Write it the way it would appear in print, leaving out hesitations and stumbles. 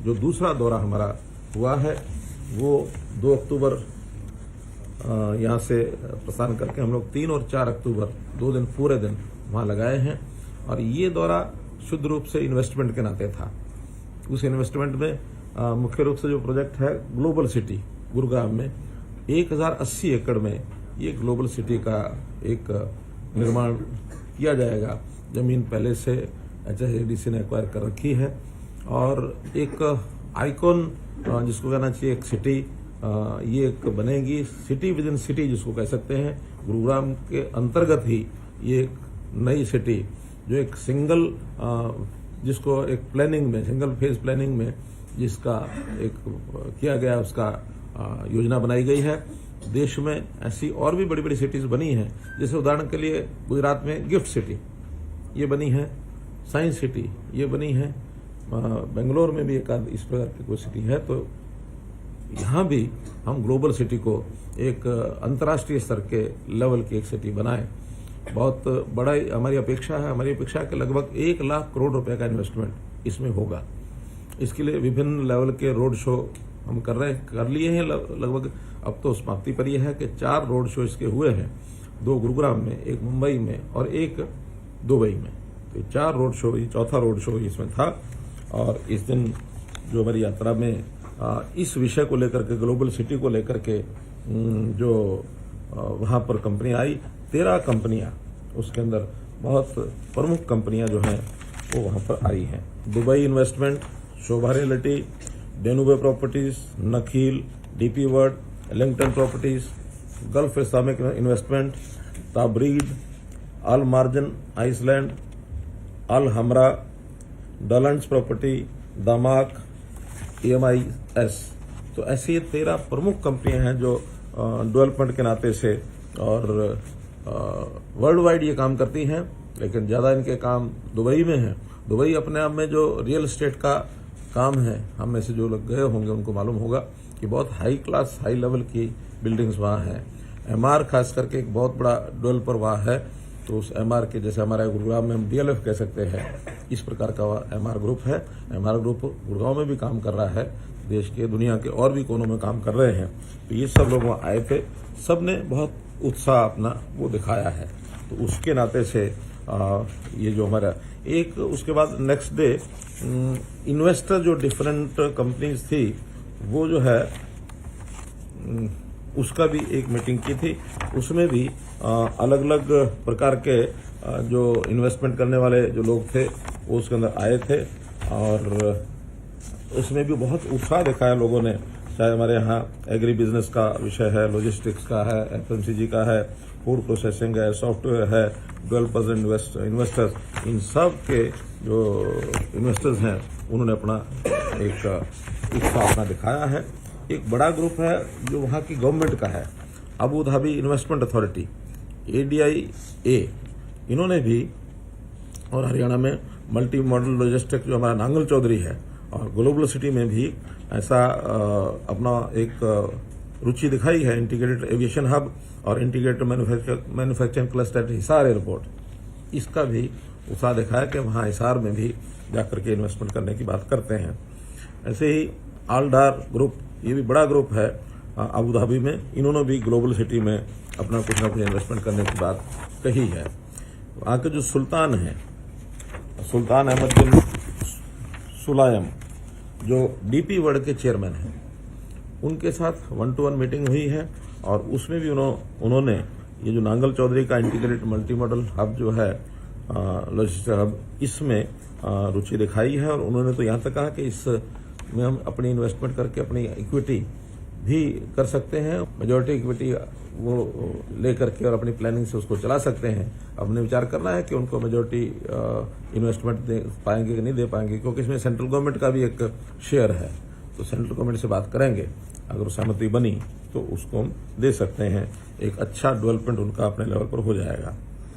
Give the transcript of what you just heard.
जो दूसरा दौरा हमारा हुआ है वो 2 अक्टूबर यहाँ से प्रस्थान करके हम लोग 3 और 4 अक्टूबर 2 दिन पूरे दिन वहाँ लगाए हैं। और ये दौरा शुद्ध रूप से इन्वेस्टमेंट के नाते था। उस इन्वेस्टमेंट में मुख्य रूप से जो प्रोजेक्ट है ग्लोबल सिटी गुरुग्राम में 1080 एकड़ में ये ग्लोबल सिटी का एक निर्माण किया जाएगा। जमीन पहले से HSADC ने एक्वायर कर रखी है और एक आइकॉन जिसको कहना चाहिए एक सिटी ये एक बनेगी, सिटी विद इन सिटी जिसको कह सकते हैं। गुरुग्राम के अंतर्गत ही ये एक नई सिटी जो एक सिंगल जिसको एक प्लानिंग में सिंगल फेज प्लानिंग में जिसका एक किया गया उसका योजना बनाई गई है। देश में ऐसी और भी बड़ी बड़ी सिटीज बनी हैं, जैसे उदाहरण के लिए गुजरात में गिफ्ट सिटी ये बनी है, साइंस सिटी ये बनी है, बेंगलोर में भी एक इस प्रकार की कोई सिटी है। तो यहाँ भी हम ग्लोबल सिटी को एक अंतर्राष्ट्रीय स्तर के लेवल की एक सिटी बनाएं। बहुत बड़ा हमारी अपेक्षा है। हमारी अपेक्षा है कि लगभग 1 लाख करोड़ रुपए का इन्वेस्टमेंट इसमें होगा। इसके लिए विभिन्न लेवल के रोड शो हम कर लिए हैं लगभग। अब तो समाप्ति पर यह है कि 4 रोड शो इसके हुए हैं, 2 गुरुग्राम में, 1 मुंबई में और 1 दुबई में। तो 4 रोड शो, ये चौथा रोड शो इसमें था। और इस दिन जो हमारी यात्रा में इस विषय को लेकर के, ग्लोबल सिटी को लेकर के जो वहां पर कंपनियां आई, 13 कंपनियां, उसके अंदर बहुत प्रमुख कंपनियां जो हैं वो वहां पर आई हैं। Dubai Investment, Sobha Realty, Danube Properties, Nakheel, DP World, Ellington Properties, Gulf Islamic Investment, Tabreed, Al Marjan Island, Al Hamra, डॉलंड्स प्रॉपर्टी, दामाक, EMIS। तो ऐसी 13 प्रमुख कंपनियां हैं जो डेवलपमेंट के नाते से और वर्ल्ड वाइड ये काम करती हैं, लेकिन ज्यादा इनके काम दुबई में है। दुबई अपने आप में जो रियल एस्टेट का काम है, हम में से जो लोग गए होंगे उनको मालूम होगा कि बहुत हाई क्लास, हाई लेवल की बिल्डिंग्स वहाँ हैं। MR खास करके एक बहुत बड़ा डेवलपर वहाँ है। तो उस MR के, जैसे हमारे गुरुग्राम में हम DLF कह सकते हैं, इस प्रकार का MR ग्रुप है। MR ग्रुप गुड़गांव में भी काम कर रहा है, देश के, दुनिया के और भी कोनों में काम कर रहे हैं। तो ये सब लोग वहाँ आए थे, सब ने बहुत उत्साह अपना वो दिखाया है। तो उसके नाते से ये जो हमारा एक, उसके बाद नेक्स्ट डे इन्वेस्टर जो डिफरेंट कंपनीज थी वो जो है उसका भी एक मीटिंग की थी। उसमें भी अलग अलग प्रकार के जो इन्वेस्टमेंट करने वाले जो लोग थे वो उसके अंदर आए थे और उसमें भी बहुत उत्साह दिखाया लोगों ने। चाहे हमारे यहाँ एग्री बिजनेस का विषय है, लॉजिस्टिक्स का है, FMCG का है, फूड प्रोसेसिंग है, सॉफ्टवेयर है, डेवलपर्स, इन्वेस्टर्स, इन सब के जो इन्वेस्टर्स हैं उन्होंने अपना एक उत्साह अपना दिखाया है। एक बड़ा ग्रुप है जो वहाँ की गवर्नमेंट का है, Abu Dhabi investment authority, ADIA, इन्होंने भी, और हरियाणा में मल्टी मॉडल लॉजिस्टिक्स जो हमारा नांगल चौधरी है, और ग्लोबल सिटी में भी ऐसा अपना एक रुचि दिखाई है। इंटीग्रेटेड एविएशन हब और integrated manufacturing cluster Hisar airport, इसका भी उत्साह दिखाया कि वहाँ हिसार में भी जाकर के इन्वेस्टमेंट करने की बात करते हैं। ऐसे ही आलडार ग्रुप, ये भी बड़ा ग्रुप है अबू धाबी में, इन्होंने भी ग्लोबल सिटी में अपना कुछ ना कुछ इन्वेस्टमेंट करने की बात कही है। वहाँ के जो सुल्तान हैं, सुल्तान अहमद बिन सुलायम, जो DP वर्ल्ड के चेयरमैन हैं, उनके साथ 1-to-1 मीटिंग हुई है और उसमें भी उन्होंने ये जो नांगल चौधरी का इंटीग्रेटेड मल्टी मॉडल हब जो है, लॉजिस्टिक हब, इसमें रुचि दिखाई है। और उन्होंने तो यहाँ तक कहा कि इसमें हम अपनी इन्वेस्टमेंट करके अपनी इक्विटी भी कर सकते हैं, मेजॉरिटी इक्विटी वो लेकर के और अपनी प्लानिंग से उसको चला सकते हैं। अब उन्हें विचार करना है कि उनको मेजॉरिटी इन्वेस्टमेंट दे पाएंगे कि नहीं दे पाएंगे, क्योंकि इसमें सेंट्रल गवर्नमेंट का भी एक शेयर है। तो सेंट्रल गवर्नमेंट से बात करेंगे, अगर सहमति बनी तो उसको हम दे सकते हैं। एक अच्छा डेवलपमेंट उनका अपने लेवल पर हो जाएगा।